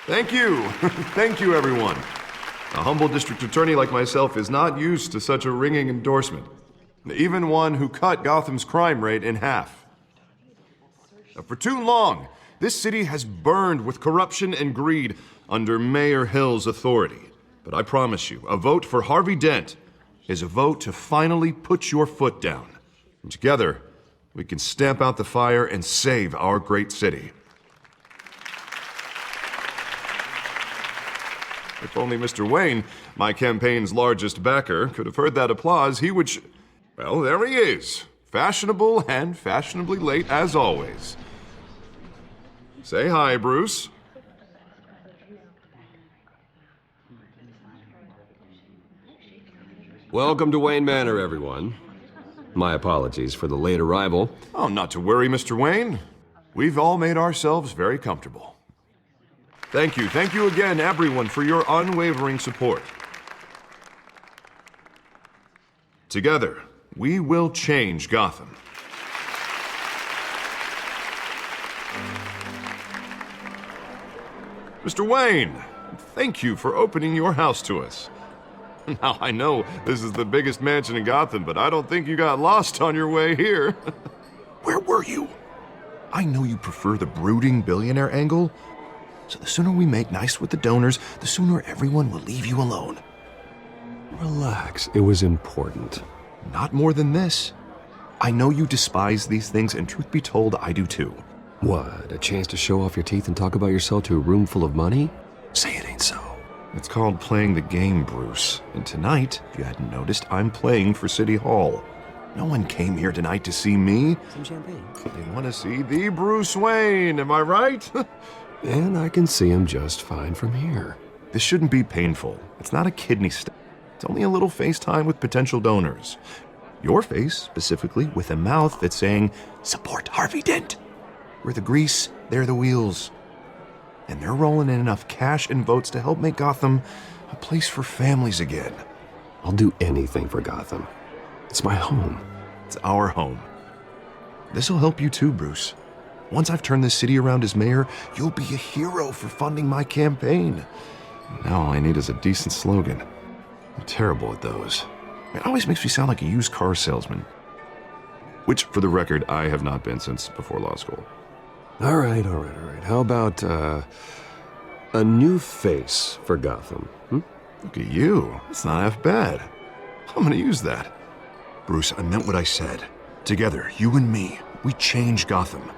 Thank you. Thank you, everyone. A humble district attorney like myself is not used to such a ringing endorsement. Even one who cut Gotham's crime rate in half. For too long, this city has burned with corruption and greed under Mayor Hill's authority. But I promise you, a vote for Harvey Dent is a vote to finally put your foot down. And together, we can stamp out the fire and save our great city. If only Mr. Wayne, my campaign's largest backer, could have heard that applause, he would well, there he is. Fashionable and fashionably late as always. Say hi, Bruce. Welcome to Wayne Manor, everyone. My apologies for the late arrival. Oh, not to worry, Mr. Wayne. We've all made ourselves very comfortable. Thank you again, everyone, for your unwavering support. Together, we will change Gotham. Mr. Wayne, thank you for opening your house to us. Now, I know this is the biggest mansion in Gotham, but I don't think you got lost on your way here. Where were you? I know you prefer the brooding billionaire angle, so the sooner we make nice with the donors, the sooner everyone will leave you alone. Relax, it was important. Not more than this. I know you despise these things, and truth be told, I do too. What, a chance to show off your teeth and talk about yourself to a room full of money? Say it ain't so. It's called playing the game, Bruce. And tonight, if you hadn't noticed, I'm playing for City Hall. No one came here tonight to see me. Some champagne. They want to see the Bruce Wayne, am I right? And I can see him just fine from here. This shouldn't be painful. It's not a kidney stone. It's only a little FaceTime with potential donors. Your face, specifically, with a mouth that's saying, "Support Harvey Dent." We're the grease, they're the wheels. And they're rolling in enough cash and votes to help make Gotham a place for families again. I'll do anything for Gotham. It's my home. It's our home. This'll help you too, Bruce. Once I've turned this city around as mayor, you'll be a hero for funding my campaign. Now all I need is a decent slogan. I'm terrible at those. It always makes me sound like a used car salesman. Which, for the record, I have not been since before law school. All right. How about, a new face for Gotham, Look at you. It's not half bad. I'm gonna use that. Bruce, I meant what I said. Together, you and me, we change Gotham.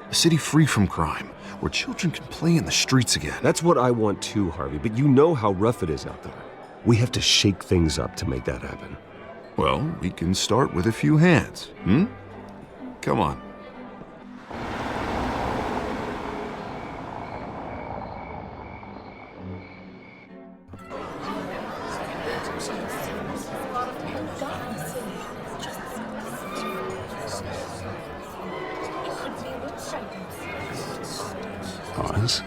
A city free from crime, where children can play in the streets again. That's what I want too, Harvey, but you know how rough it is out there. We have to shake things up to make that happen. Well, we can start with a few hands, Come on. Pause.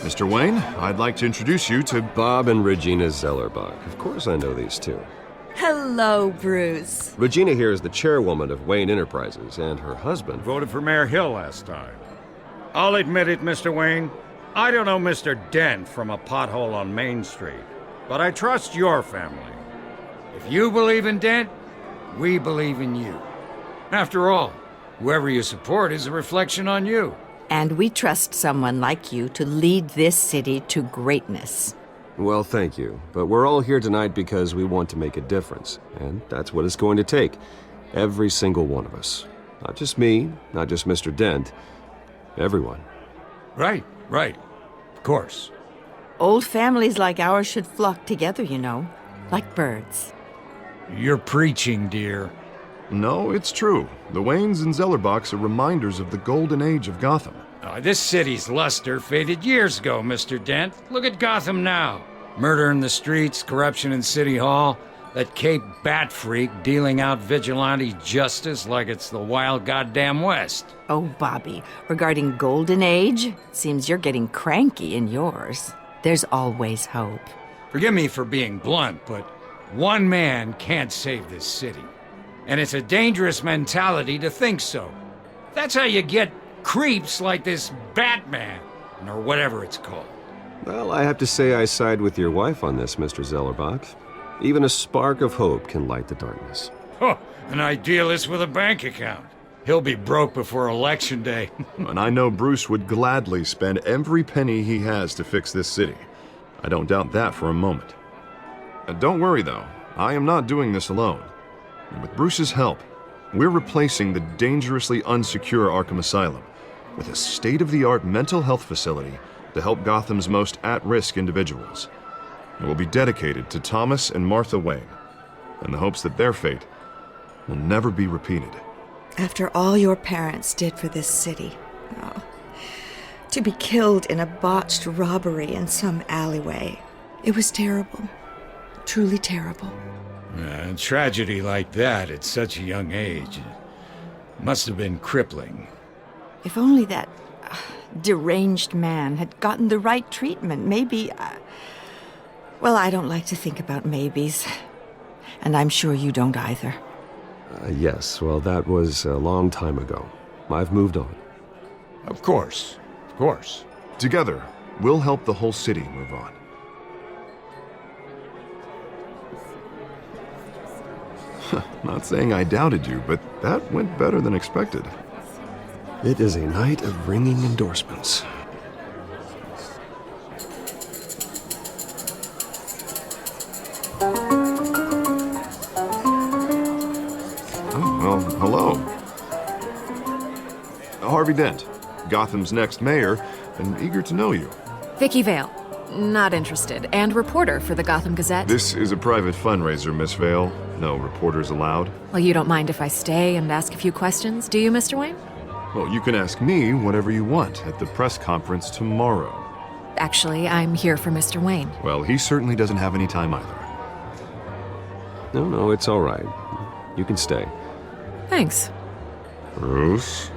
Mr. Wayne, I'd like to introduce you to Bob and Regina Zellerbach. Of course I know these two. Hello, Bruce. Regina here is the chairwoman of Wayne Enterprises, and her husband... Voted for Mayor Hill last time. I'll admit it, Mr. Wayne. I don't know Mr. Dent from a pothole on Main Street, but I trust your family. If you believe in Dent, we believe in you. After all, whoever you support is a reflection on you. And we trust someone like you to lead this city to greatness. Well, thank you. But we're all here tonight because we want to make a difference. And that's what it's going to take. Every single one of us. Not just me, not just Mr. Dent. Everyone. Right. Of course. Old families like ours should flock together, you know, like birds. You're preaching, dear. No, it's true. The Waynes and Zellerbachs are reminders of the golden age of Gotham. This city's luster faded years ago, Mr. Dent. Look at Gotham now. Murder in the streets, corruption in City Hall, that Cape Bat freak dealing out vigilante justice like it's the wild goddamn West. Oh, Bobby, regarding Golden Age, seems you're getting cranky in yours. There's always hope. Forgive me for being blunt, but one man can't save this city. And it's a dangerous mentality to think so. That's how you get creeps like this Batman, or whatever it's called. Well, I have to say I side with your wife on this, Mr. Zellerbach. Even a spark of hope can light the darkness. Oh, an idealist with a bank account. He'll be broke before Election Day. And I know Bruce would gladly spend every penny he has to fix this city. I don't doubt that for a moment. Don't worry, though. I am not doing this alone. And with Bruce's help, we're replacing the dangerously unsecure Arkham Asylum with a state-of-the-art mental health facility to help Gotham's most at-risk individuals. It will be dedicated to Thomas and Martha Wayne, in the hopes that their fate will never be repeated. After all your parents did for this city, oh, to be killed in a botched robbery in some alleyway, it was terrible. Truly terrible. A tragedy like that at such a young age must have been crippling. If only that deranged man had gotten the right treatment, maybe... well, I don't like to think about maybes. And I'm sure you don't either. Yes, well, that was a long time ago. I've moved on. Of course. Of course. Together, we'll help the whole city move on. Not saying I doubted you, but that went better than expected. It is a night of ringing endorsements. Oh, well, hello. Harvey Dent, Gotham's next mayor, and eager to know you. Vicky Vale. Not interested. And reporter for the Gotham Gazette. This is a private fundraiser, Miss Vale. No reporters allowed. Well, you don't mind if I stay and ask a few questions, do you, Mr. Wayne? Well, you can ask me whatever you want at the press conference tomorrow. Actually, I'm here for Mr. Wayne. Well, he certainly doesn't have any time either. No, it's all right. You can stay. Thanks. Bruce?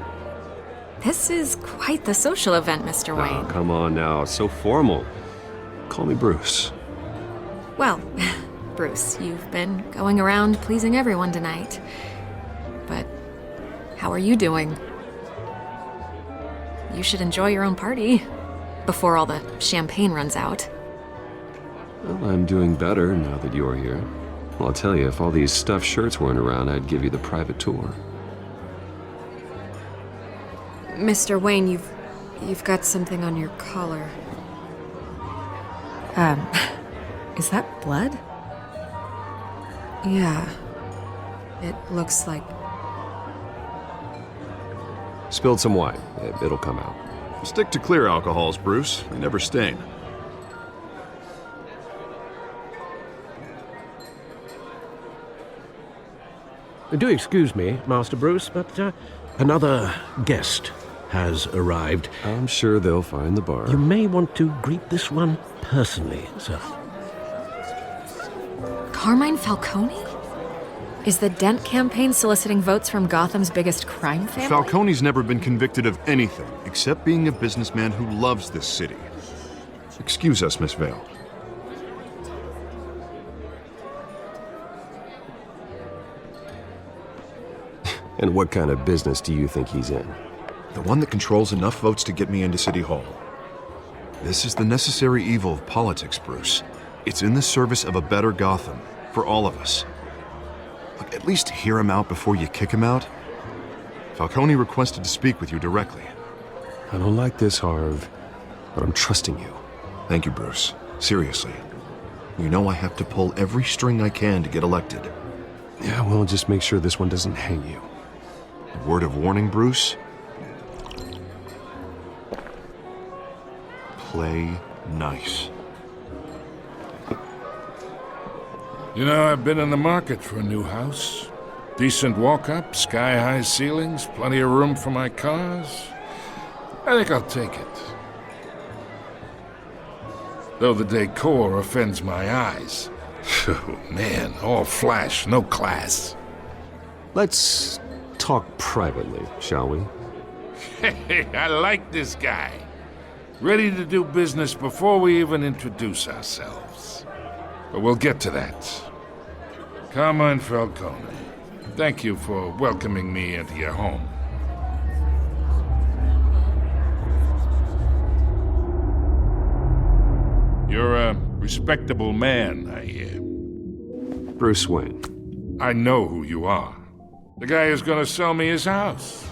This is quite the social event, Mr. Oh, Wayne. come on now. It's so formal. Call me Bruce. Well, Bruce, you've been going around pleasing everyone tonight. But how are you doing? You should enjoy your own party before all the champagne runs out. Well, I'm doing better now that you're here. Well, I'll tell you, if all these stuffed shirts weren't around, I'd give you the private tour. Mr. Wayne, you've got something on your collar. Is that blood? Yeah. It looks like... Spilled some wine. It'll come out. Stick to clear alcohols, Bruce. They never stain. Do excuse me, Master Bruce, but another guest has arrived. I'm sure they'll find the bar. You may want to greet this one personally, sir. Carmine Falcone? Is the Dent campaign soliciting votes from Gotham's biggest crime family? Falcone's never been convicted of anything except being a businessman who loves this city. Excuse us, Miss Vale. And what kind of business do you think he's in? The one that controls enough votes to get me into City Hall. This is the necessary evil of politics, Bruce. It's in the service of a better Gotham, for all of us. Look, at least hear him out before you kick him out. Falcone requested to speak with you directly. I don't like this, Harv, but I'm trusting you. Thank you, Bruce. Seriously. You know I have to pull every string I can to get elected. Yeah, well, just make sure this one doesn't hang you. A word of warning, Bruce? Play nice. You know, I've been in the market for a new house. Decent walk-up, sky-high ceilings, plenty of room for my cars. I think I'll take it. Though the decor offends my eyes. Oh, man, all flash, no class. Let's talk privately, shall we? Hey, I like this guy. Ready to do business before we even introduce ourselves. But we'll get to that. Carmine Falcone, thank you for welcoming me into your home. You're a respectable man, I hear. Bruce Wayne. I know who you are. The guy who's gonna sell me his house.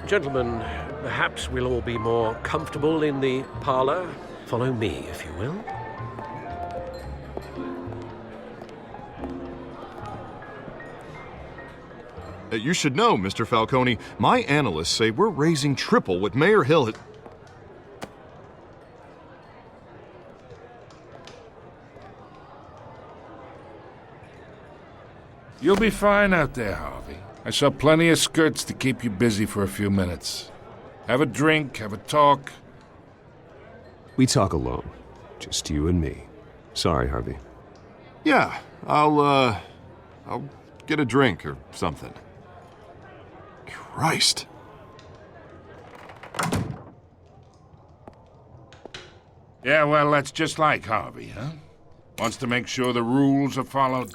Gentlemen, perhaps we'll all be more comfortable in the parlor. Follow me, if you will. You should know, Mr. Falcone, my analysts say we're raising triple what Mayor Hill had... You'll be fine out there, Harvey. I saw plenty of skirts to keep you busy for a few minutes. Have a drink, have a talk. We talk alone. Just you and me. Sorry, Harvey. Yeah, I'll get a drink or something. Christ. Yeah, well, that's just like Harvey, huh? Wants to make sure the rules are followed.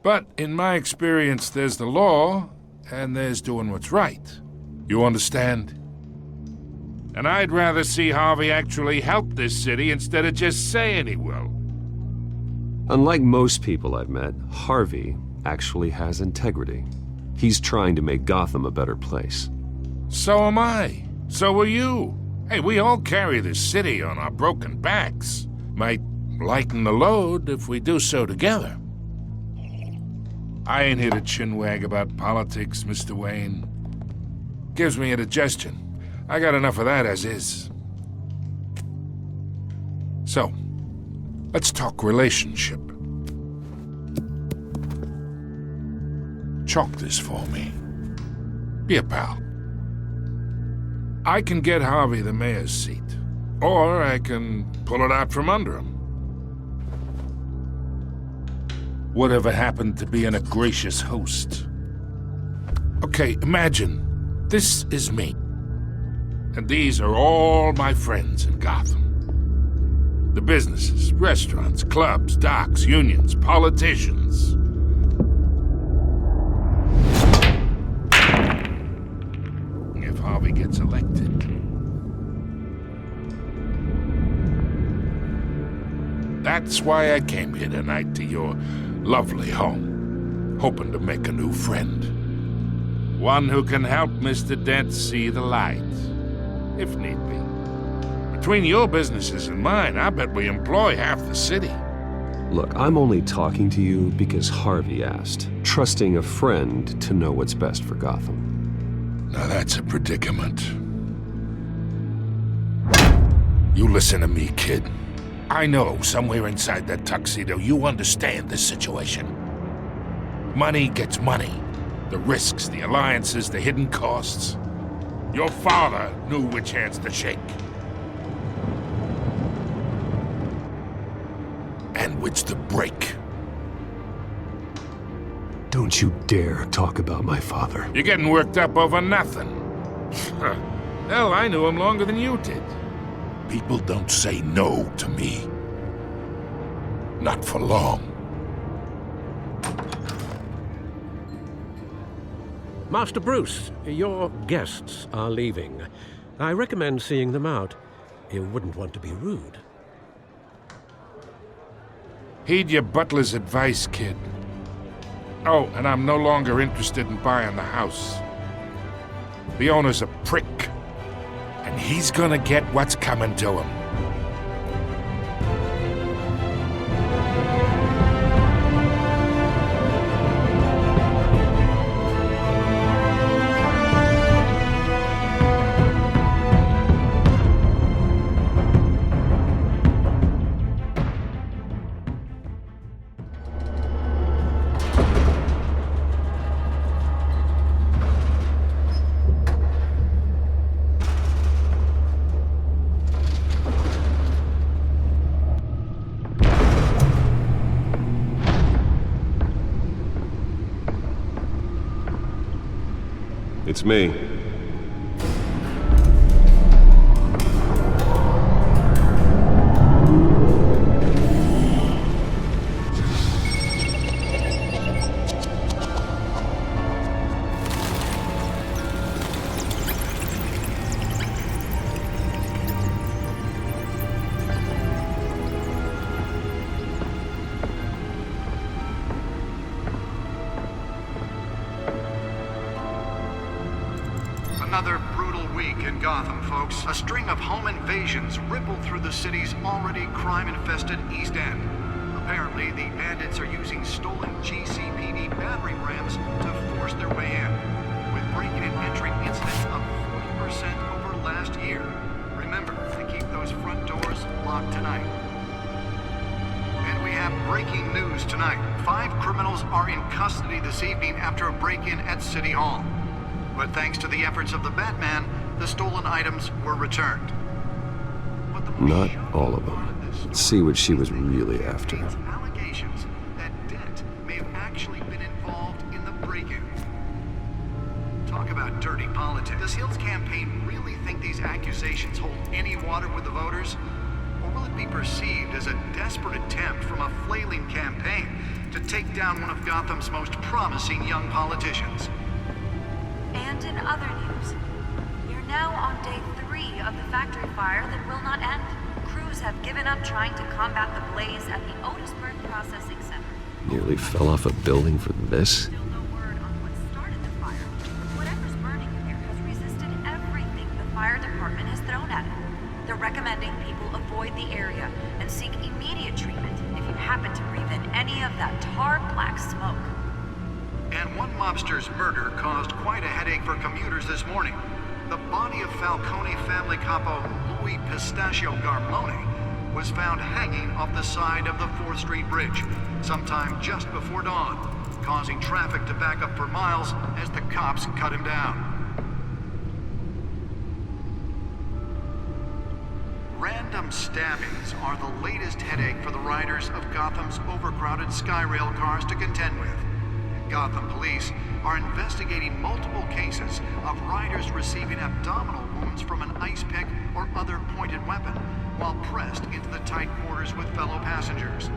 But in my experience, there's the law, and there's doing what's right. You understand? And I'd rather see Harvey actually help this city instead of just saying he will. Unlike most people I've met, Harvey actually has integrity. He's trying to make Gotham a better place. So am I. So are you. Hey, we all carry this city on our broken backs. Might lighten the load if we do so together. I ain't here to chinwag about politics, Mr. Wayne. Gives me indigestion. I got enough of that as is. So, let's talk relationship. Chalk this for me. Be a pal. I can get Harvey the mayor's seat, or I can pull it out from under him. Whatever happened to being a gracious host? Okay, imagine this is me. And these are all my friends in Gotham. The businesses, restaurants, clubs, docks, unions, politicians. If Harvey gets elected. That's why I came here tonight to your lovely home, hoping to make a new friend. One who can help Mr. Dent see the light, if need be. Between your businesses and mine, I bet we employ half the city. Look, I'm only talking to you because Harvey asked, trusting a friend to know what's best for Gotham. Now that's a predicament. You listen to me, kid. I know somewhere inside that tuxedo you understand this situation. Money gets money. The risks, the alliances, the hidden costs. Your father knew which hands to shake. And which to break. Don't you dare talk about my father. You're getting worked up over nothing. Hell, I knew him longer than you did. People don't say no to me. Not for long. Master Bruce, your guests are leaving. I recommend seeing them out. You wouldn't want to be rude. Heed your butler's advice, kid. Oh, and I'm no longer interested in buying the house. The owner's a prick. And he's gonna get what's coming to him. It's me. in Gotham, folks. A string of home invasions rippled through the city's already crime-infested East End. Apparently, the bandits are using stolen GCPD battering rams to force their way in, with break-in and entering incidents of 40% over last year. Remember to keep those front doors locked tonight. And we have breaking news tonight. 5 criminals are in custody this evening after a break-in at City Hall. But thanks to the efforts of the Batman, the stolen items were returned. But the Not all of them. Let's see what she was really after. Allegations that Dent may have actually been involved in the break-in. Talk about dirty politics. Does Hill's campaign really think these accusations hold any water with the voters? Or will it be perceived as a desperate attempt from a flailing campaign to take down one of Gotham's most promising young politicians? And in other news, you're now on day 3 of the factory fire that will not end. Crews have given up trying to combat the blaze at the Otisburg Processing Center. Nearly fell off a building for this? Still no word on what started the fire. Whatever's burning in there has resisted everything the fire department has thrown at it. They're recommending people avoid the area and seek immediate treatment if you happen to breathe in any of that tar black smoke. And one mobster's murder caused quite a headache for commuters this morning. The body of Falcone family capo Louis Pistachio Garmone was found hanging off the side of the 4th Street Bridge sometime just before dawn, causing traffic to back up for miles as the cops cut him down. Random stabbings are the latest headache for the riders of Gotham's overcrowded Skyrail cars to contend with. Gotham police are investigating multiple cases of riders receiving abdominal wounds from an ice pick or other pointed weapon while pressed into the tight quarters with fellow passengers.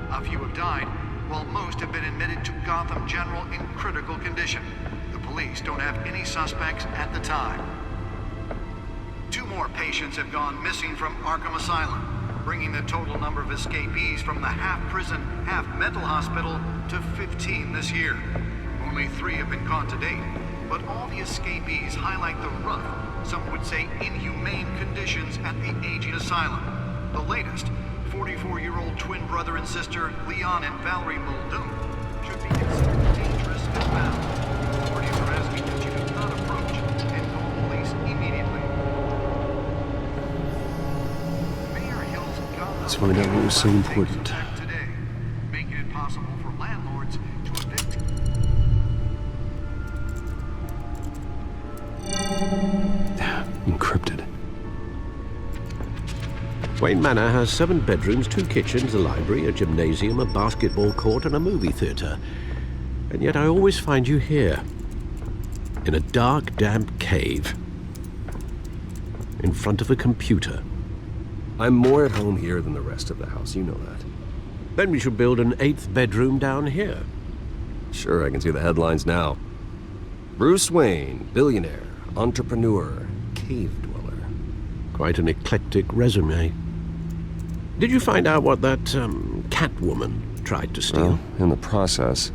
A few have died, while most have been admitted to Gotham General in critical condition. The police don't have any suspects at the time. 2 more patients have gone missing from Arkham Asylum, bringing the total number of escapees from the half-prison, half-mental hospital to 15 this year. Only 3 have been caught to date, but all the escapees highlight the rough, some would say inhumane conditions at the aging asylum. The latest, 44-year-old twin brother and sister Leon and Valerie Muldoon, should be considered dangerous and foul. Authorities are asking that you do not approach and call police immediately. Mayor Hill's Gotham Let's find out what was so important. today, making it possible for landlords to evict. Encrypted. Wayne Manor has 7 bedrooms, 2 kitchens, a library, a gymnasium, a basketball court, and a movie theater. And yet I always find you here, in a dark, damp cave, in front of a computer. I'm more at home here than the rest of the house, you know that. Then we should build an 8th bedroom down here. Sure, I can see the headlines now. Bruce Wayne, billionaire, entrepreneur, cave dweller. Quite an eclectic resume. Did you find out what that, Catwoman tried to steal? Well, in the process.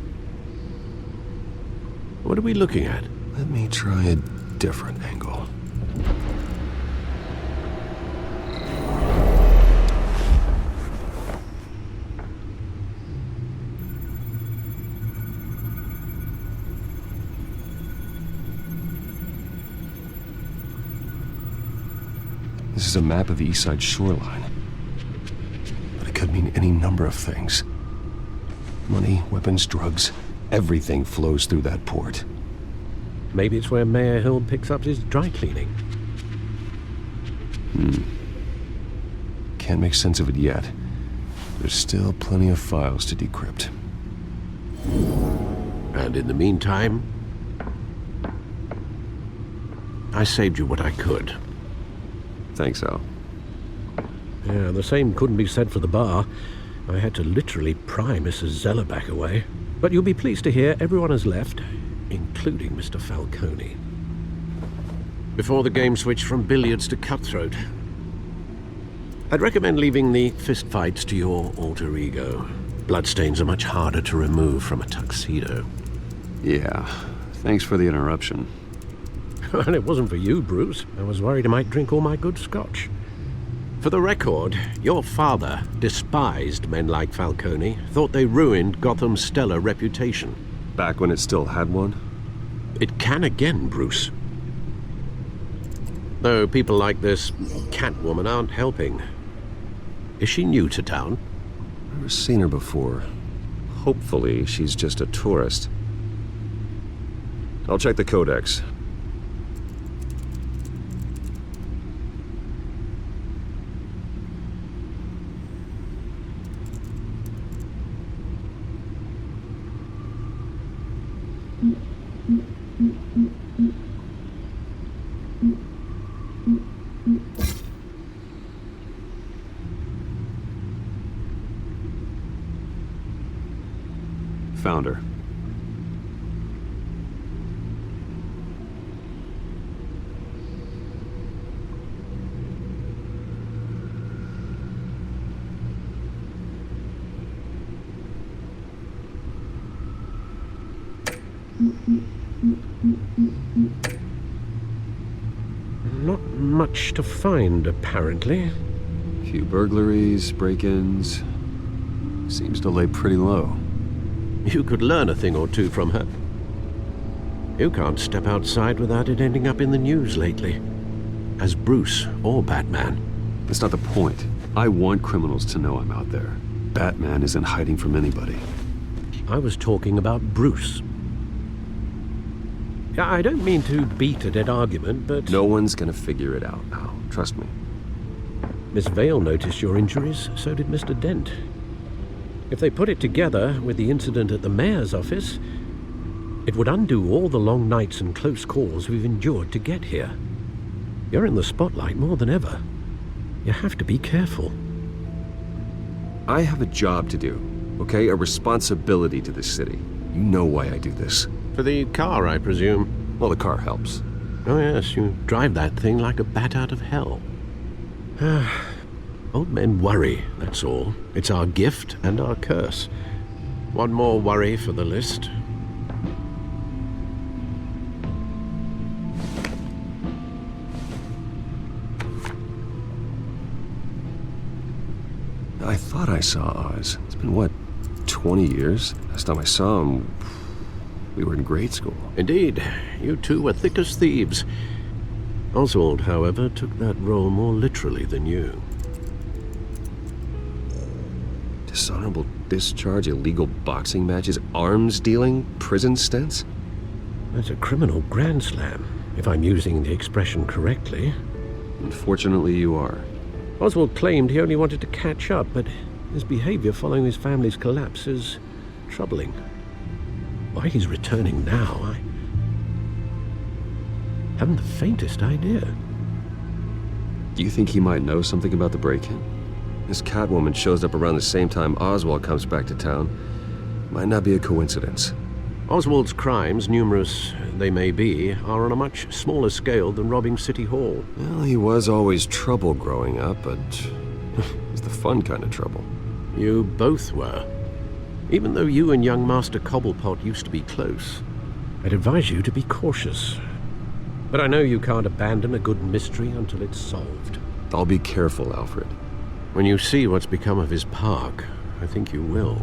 What are we looking at? Let me try a different angle. This is a map of the East Side shoreline. But it could mean any number of things. Money, weapons, drugs, everything flows through that port. Maybe it's where Mayor Hill picks up his dry cleaning. Can't make sense of it yet. There's still plenty of files to decrypt. And in the meantime, I saved you what I could. Thanks, Al. Yeah, the same couldn't be said for the bar. I had to literally pry Mrs. Zeller back away. But you'll be pleased to hear everyone has left, including Mr. Falcone. Before the game switched from billiards to cutthroat. I'd recommend leaving the fistfights to your alter ego. Bloodstains are much harder to remove from a tuxedo. Yeah, thanks for the interruption. Well, it wasn't for you, Bruce. I was worried I might drink all my good scotch. For the record, your father despised men like Falcone, thought they ruined Gotham's stellar reputation. Back when it still had one? It can again, Bruce. Though people like this Catwoman aren't helping. Is she new to town? Never seen her before. Hopefully, she's just a tourist. I'll check the codex. Found her. Not much to find, apparently. Few burglaries, break-ins. Seems to lay pretty low. You could learn a thing or two from her. You can't step outside without it ending up in the news lately. As Bruce or Batman. That's not the point. I want criminals to know I'm out there. Batman isn't hiding from anybody. I was talking about Bruce. I don't mean to beat a dead argument, but... No one's gonna figure it out now. Trust me. Miss Vale noticed your injuries, so did Mr. Dent. If they put it together with the incident at the mayor's office, it would undo all the long nights and close calls we've endured to get here. You're in the spotlight more than ever. You have to be careful. I have a job to do, okay? A responsibility to this city. You know why I do this. For the car, I presume. Well, the car helps. Oh yes, you drive that thing like a bat out of hell. Old men worry, that's all. It's our gift and our curse. One more worry for the list. I thought I saw Oz. It's been, what, 20 years? Last time I saw him, we were in grade school. Indeed, you two were thick as thieves. Oswald, however, took that role more literally than you. Dishonorable discharge, illegal boxing matches, arms dealing, prison stints? That's a criminal grand slam, if I'm using the expression correctly. Unfortunately, you are. Oswald claimed he only wanted to catch up, but his behavior following his family's collapse is troubling. Why he's returning now, I haven't the faintest idea. Do you think he might know something about the break-in? This Catwoman shows up around the same time Oswald comes back to town. Might not be a coincidence. Oswald's crimes, numerous they may be, are on a much smaller scale than robbing City Hall. Well, he was always trouble growing up, but it's the fun kind of trouble. You both were. Even though you and young Master Cobblepot used to be close, I'd advise you to be cautious. But I know you can't abandon a good mystery until it's solved. I'll be careful, Alfred. When you see what's become of his park, I think you will.